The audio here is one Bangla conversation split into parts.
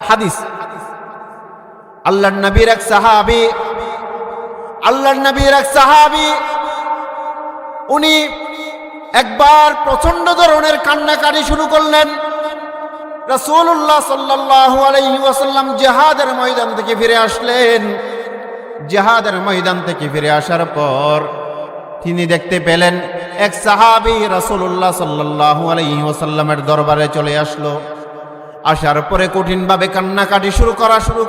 হাদিস, আল্লাহর নবীর এক সাহাবী উনি একবার প্রচন্ড ধরনের কান্নাকাটি শুরু করলেন। রাসূলুল্লাহ সাল্লাল্লাহু আলাইহি ওয়াসাল্লাম জিহাদের ময়দান থেকে ফিরে আসলেন। জিহাদের ময়দান থেকে ফিরে আসার পর তিনি দেখতে পেলেন এক সাহাবী রাসূলুল্লাহ সাল্লাল্লাহু আলাইহি ওয়াসাল্লামের দরবারে চলে আসলো। আসার পরে কঠিনভাবে কান্নাকাটি শুরু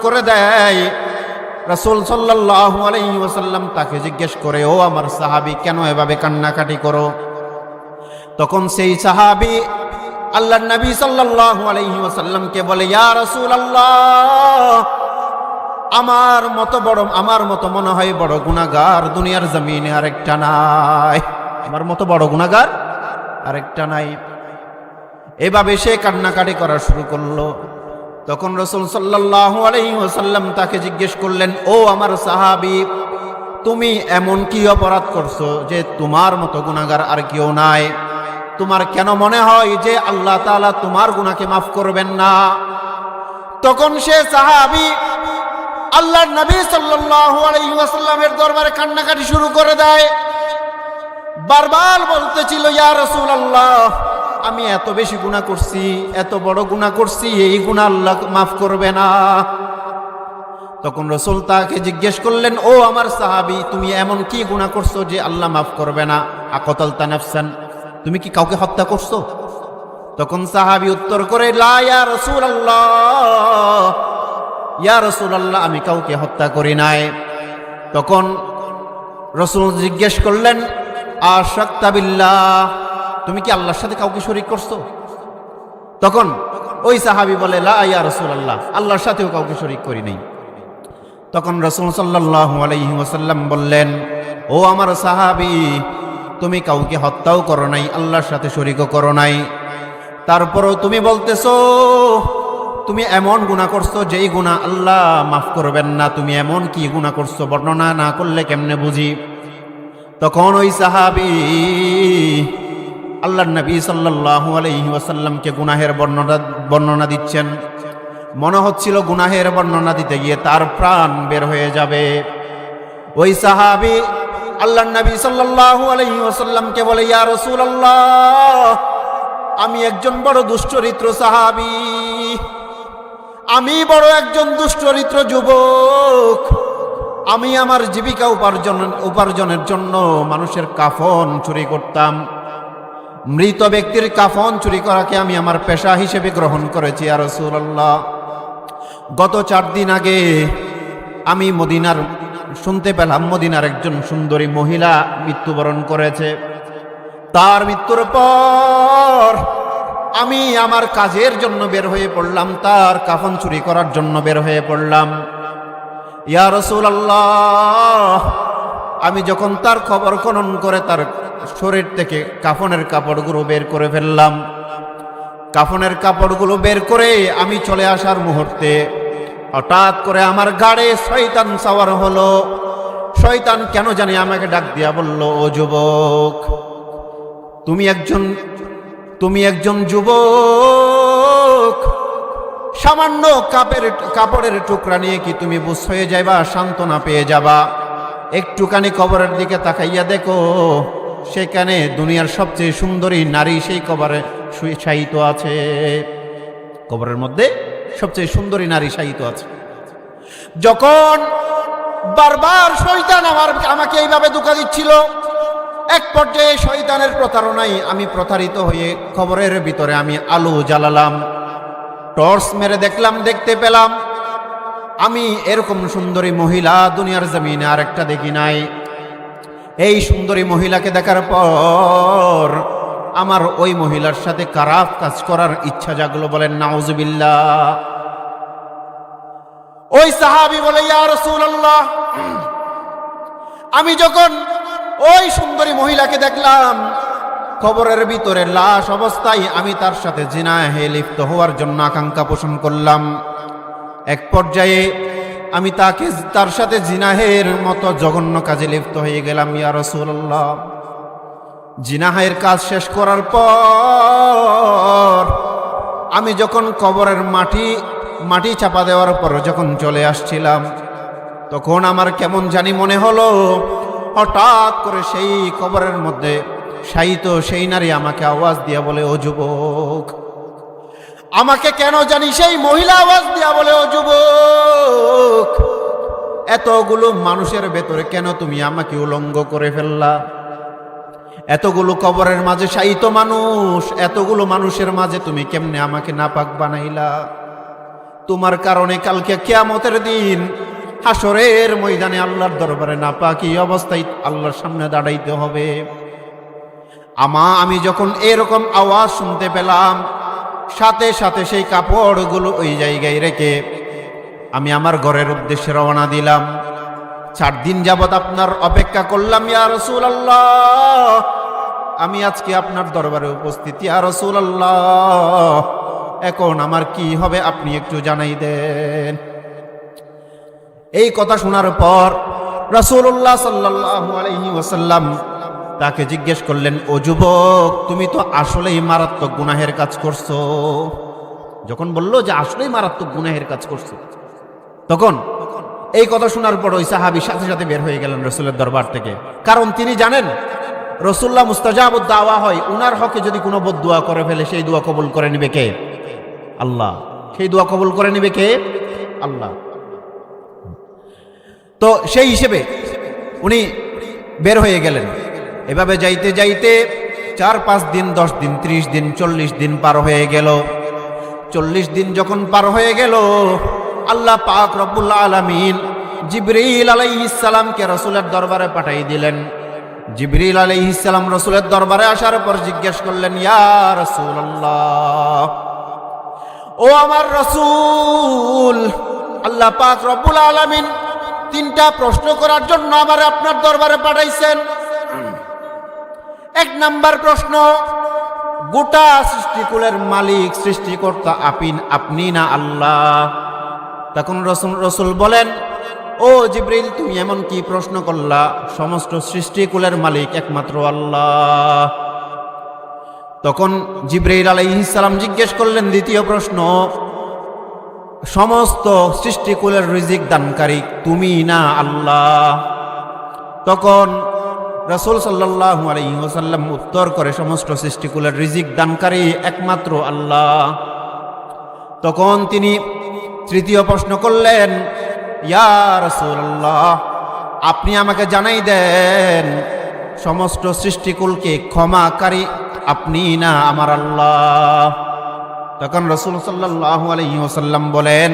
করে দেয়। রাসূল সাল্লাল্লাহু আলাইহি ওয়াসাল্লাম তাকে জিজ্ঞেস করে, ও আমার সাহাবী, কেন এভাবে কান্নাকাটি করো? তখন সেই সাহাবী আল্লাহর নবী সাল্লাল্লাহু আলাইহি ওয়াসাল্লামকে বলে, ইয়া রাসূলুল্লাহ, আমার মতো মনে হয় বড় গুনাহগার দুনিয়ার জমিনে আরেকটা নাই। আমার মতো বড় গুনাহগার আরেকটা নাই। এভাবে সে কান্নাকাটি করা শুরু করলো। তখন রাসূল সাল্লাল্লাহু আলাইহি ওয়াসাল্লাম তাকে জিজ্ঞেস করলেন, ও আমার সাহাবী, তুমি এমন কি অপরাধ করছো যে তোমার মতো গুনাহগার আর কেউ নাই? তোমার কেন মনে হয় যে আল্লাহ তাআলা তোমার গুনাহকে মাফ করবেন না? তখন সে সাহাবী আল্লাহর নবী সাল্লাল্লাহু আলাইহি ওয়াসাল্লামের দরবারে কান্নাকাটি শুরু করে দেয়। বারবার বলতেছিল, ইয়া রাসূলুল্লাহ, আমি এত বেশি গুনাহ করছি, এত বড় গুনাহ করছি, এই গুনাহ আল্লাহ মাফ করবে না। তখন রাসূল তাকে জিজ্ঞেস করলেন, ও আমার সাহাবী, তুমি এমন কি গুনাহ করছো যে আল্লাহ মাফ করবে না? আকাতালতা নাফসান, তুমি কি কাউকে হত্যা করছো? তখন সাহাবী উত্তর করে, লা ইয়া রাসূলুল্লাহ, ইয়া রাসূলুল্লাহ, আমি কাউকে হত্যা করি নাই। তখন রাসূল জিজ্ঞেস করলেন, আশরাকতা বিল্লাহ, তুমি কি আল্লাহর সাথে কাউকে শরীক করছো? তখন ওই সাহাবী বলে, লা ইয়া রাসূলুল্লাহ, আল্লাহর সাথেও কাউকে শরীক করি নাই। তখন রাসূল সাল্লাল্লাহু আলাইহি ওয়াসাল্লাম বললেন, ও আমার সাহাবী, তুমি কাউকে হত্যাও করো নাই, আল্লাহর সাথে শরীকও করো নাই, তারপরও তুমি বলতেছো তুমি এমন গুনাহ করছো যেই গুনাহ আল্লাহ মাফ করবেন না। তুমি এমন কি গুনাহ করছো, বর্ণনা না করলে কেমনে বুঝি? তখন ওই সাহাবী আল্লাহর নবী সাল্লাল্লাহু আলাইহি ওয়াসাল্লামকে গুনাহের বর্ণনা দিচ্ছেন। মনে হচ্ছিল গুনাহের বর্ণনা দিতে গিয়ে তার প্রাণ বের হয়ে যাবে। ওই সাহাবী আল্লাহর নবী সাল্লাল্লাহু আলাইহি ওয়াসাল্লামকে বলে, ইয়া রাসূলুল্লাহ, আমি একজন বড় দুশ্চরিত্র সাহাবী, আমি বড় একজন দুশ্চরিত্র যুবক। আমি আমার জীবিকা উপার্জনের জন্য মানুষের কাফন চুরি করতাম। মৃত ব্যক্তির কাফন চুরি করাকে আমি আমার পেশা হিসেবে গ্রহণ করেছি। ইয়া রাসূলুল্লাহ, গত 4 দিন আগে আমি শুনতে পেলাম মদিনার একজন সুন্দরী মহিলা মৃত্যুবরণ করেছে। তার মৃত্যুর পর আমি আমার কাজের জন্য বের হয়ে পড়লাম, তার কাফন চুরি করার জন্য বের হয়ে পড়লাম। ইয়া রাসূলুল্লাহ, আমি যখন তার খবর খনন করে তার শরীর থেকে কাফনের কাপড়গুলো বের করে ফেললাম, কাফনের কাপড়গুলো বের করে আমি চলে আসার মুহূর্তে হঠাৎ করে আমার গাড়ে শয়তান সওয়ার হলো। শয়তান কেন জানি আমাকে ডাক দিয়া বলল, ও যুবক, তুমি একজন যুবক, সামান্য কাপড়ের টুকরা নিয়ে কি তুমি বুঝ হয়ে যাবা, সান্ত্বনা পেয়ে যাবা? একটুখানি কবরের দিকে তাকাইয়া দেখো, সেখানে দুনিয়ার সবচেয়ে সুন্দরী নারী সেই কবরে শায়িত আছে। কবরের মধ্যে সবচেয়ে সুন্দরী নারী শায়িত আছে। যখন বারবার শয়তান আমাকে এইভাবে ধোঁকা দিচ্ছিল, এক পর্যায়ে শয়তানের প্রতারণায় আমি প্রতারিত হয়ে কবরের ভিতরে আমি আলো জ্বালালাম, টর্চ মেরে দেখতে পেলাম আমি এরকম সুন্দরী মহিলা দুনিয়ার জমিনে আরেকটা দেখি নাই। এই সুন্দরী মহিলাকে দেখার পর আমার ওই মহিলার সাথে খারাপ কাজ করার ইচ্ছা জাগলো। বলেন নাউজুবিল্লাহ। ওই সাহাবী বলে, ইয়া রাসূলুল্লাহ, আমি যখন ওই সুন্দরী মহিলাকে দেখলাম কবরের ভিতরে লাশ অবস্থায়, আমি তার সাথে জিনাহে লিপ্ত হওয়ার জন্য আকাঙ্ক্ষা পোষণ করলাম। এক পর্যায়ে আমি তার সাথে জিনাহের মতো জঘন্য কাজে লিপ্ত হয়ে গেলাম। ইয়া রাসূলুল্লাহ, জিনাহের কাজ শেষ করার পর আমি যখন কবরের মাটি মাটি চাপা দেওয়ার পর যখন চলে আসছিলাম, তখন আমার কেমন জানি মনে হলো হঠাৎ করে সেই কবরের মধ্যে শায়িত সেই নারী আমাকে আওয়াজ দিয়া বলে, ও যুবক। আমাকে কেন জানি সেই মহিলা আওয়াজ দিয়া বলে, ও যুবক, এতগুলো মানুষের ভেতরে কেন তুমি আমাকে উলঙ্গ করে ফেললা? এতগুলো কবরের মাঝে শায়িত মানুষ, এতগুলো মানুষের মাঝে তুমি কেমনে আমাকে নাপাক বানাইলা? তোমার কারণে কালকে কিয়ামতের দিন হাসরের ময়দানে আল্লাহর দরবারে নাপাকি অবস্থায় আল্লাহর সামনে দাঁড়াইতে হবে। আমি যখন এরকম আওয়াজ শুনতে পেলাম, সাথে সাথে সেই কাপড়গুলো ওই জায়গায় রেখে আমি আমার ঘরের উদ্দেশ্যে রওনা দিলাম। 4 দিন যাবত আপনার অপেক্ষা করলাম ইয়া রাসূলুল্লাহ, আমি আজকে আপনার দরবারে উপস্থিত ইয়া রাসূলুল্লাহ, এখন আমার কি হবে আপনি একটু জানাই দেন। এই কথা শোনার পর রাসূলুল্লাহ সাল্লাল্লাহু আলাইহি ওয়াসাল্লাম তাকে জিজ্ঞেস করলেন, ও যুবক, তুমি তো আসলেই মারাত্মক গুনাহের কাজ করছো। যখন বলল যে আসলেই মারাত্মক গুনাহের কাজ করছো, তখন এই কথা শোনার পর ওই সাহাবী সাথে সাথে বের হয়ে গেলেন রাসূলের দরবার থেকে। কারণ তিনি জানেন রাসূলুল্লাহ মুস্তাজাবুদ দাওয়া হয়, উনার হকে যদি কোনো বদদুয়া করে ফেলে সেই দোয়া কবুল করে নেবে কে? আল্লাহ। সেই দোয়া কবুল করে নেবে কে? আল্লাহ। তো সেই হিসেবে উনি বের হয়ে গেলেন। এভাবে যাইতে যাইতে 4-5 দিন, 10 দিন, 30 দিন, 40 দিন পার হয়ে গেল। 40 দিন যখন পার হয়ে গেল, আল্লাহ পাক রব্বুল আলামিন জিবরিল আলাইহিস সালামকে রাসূলের দরবারে পাঠিয়ে দিলেন। জিবরিল আলাইহিস সালাম রাসূলের দরবারে আসার পর জিজ্ঞেস করলেন, ইয়া রাসূলুল্লাহ, ও আমার রাসূল, আল্লাহ পাক রব্বুল আলামিন 3টা প্রশ্ন করার জন্য আমারে আপনার দরবারে পাঠাইছেন। 1 নাম্বার প্রশ্ন, গোটা সৃষ্টিকুলের মালিক সৃষ্টিকর্তা আপনি না আল্লাহ? তখন রাসূল বলেন, ও জিবরিল, তুমি এমন কি প্রশ্ন করলা? সমস্ত সৃষ্টিকুলের মালিক একমাত্র আল্লাহ। তখন জিবরিল আলাইহিস সালাম জিজ্ঞেস করলেন 2য় প্রশ্ন, সমস্ত সৃষ্টিকুলের রিজিক দানকারী তুমি না আল্লাহ? তখন রাসূল সাল্লাল্লাহু আলাইহি ওয়াসাল্লাম উত্তর করে, সমস্ত সৃষ্টিকুলের রিজিক দানকারী একমাত্র আল্লাহ। তখন তিনি 3য় প্রশ্ন করলেন, ইয়া রাসূলুল্লাহ, আপনি আমাকে জানাই দেন সমস্ত সৃষ্টিকুলকে ক্ষমাকারী আপনি না আমার আল্লাহ? তখন রাসূল সাল্লাল্লাহু আলাইহি ওয়াসাল্লাম বলেন,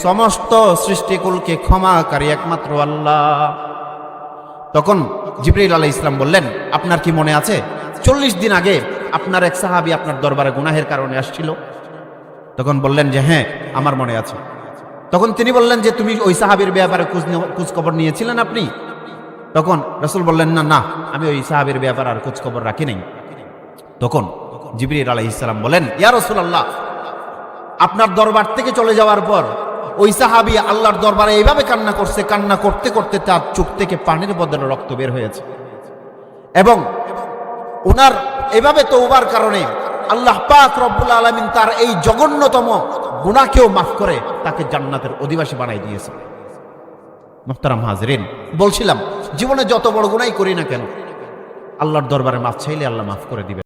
সমস্ত সৃষ্টিকুলকে ক্ষমাকারী একমাত্র আল্লাহ। তখন জিবরিল আলাইহিস সালাম বললেন, আপনার কি মনে আছে 40 দিন আগে আপনার এক সাহাবী আপনার দরবারে গুনাহের কারণে আসছিল? তখন বললেন যে হ্যাঁ, আমার মনে আছে। তখন তিনি বললেন যে তুমি ওই সাহাবীর ব্যাপারে খোঁজ খবর নিয়েছিলেন আপনি? তখন রাসূল বললেন, না না, আমি ওই সাহাবীর ব্যাপারে আর খোঁজ খবর রাখি নাই। তখন জিবরিল আলাইহিস সালাম বলেন, ইয়া রাসূলুল্লাহ, আপনার দরবার থেকে চলে যাওয়ার পর ওই সাহাবী আল্লাহর দরবারে এইভাবে কান্না করছে, কান্না করতে করতে তার চোখ থেকে পানির বদলে রক্ত বের হয়েছে, এবং ওনার এভাবে তওবার কারণে আল্লাহ পাক রব্বুল আলামিন তার এই জঘন্যতম গুনাহকেও মাফ করে তাকে জান্নাতের অধিবাসী বানাই দিয়েছে। মুহতারাম হাজরিন, বলছিলাম জীবনে যত বড় গুনাহই করি না কেন, আল্লাহর দরবারে মাফ চাইলে আল্লাহ মাফ করে দিবেন।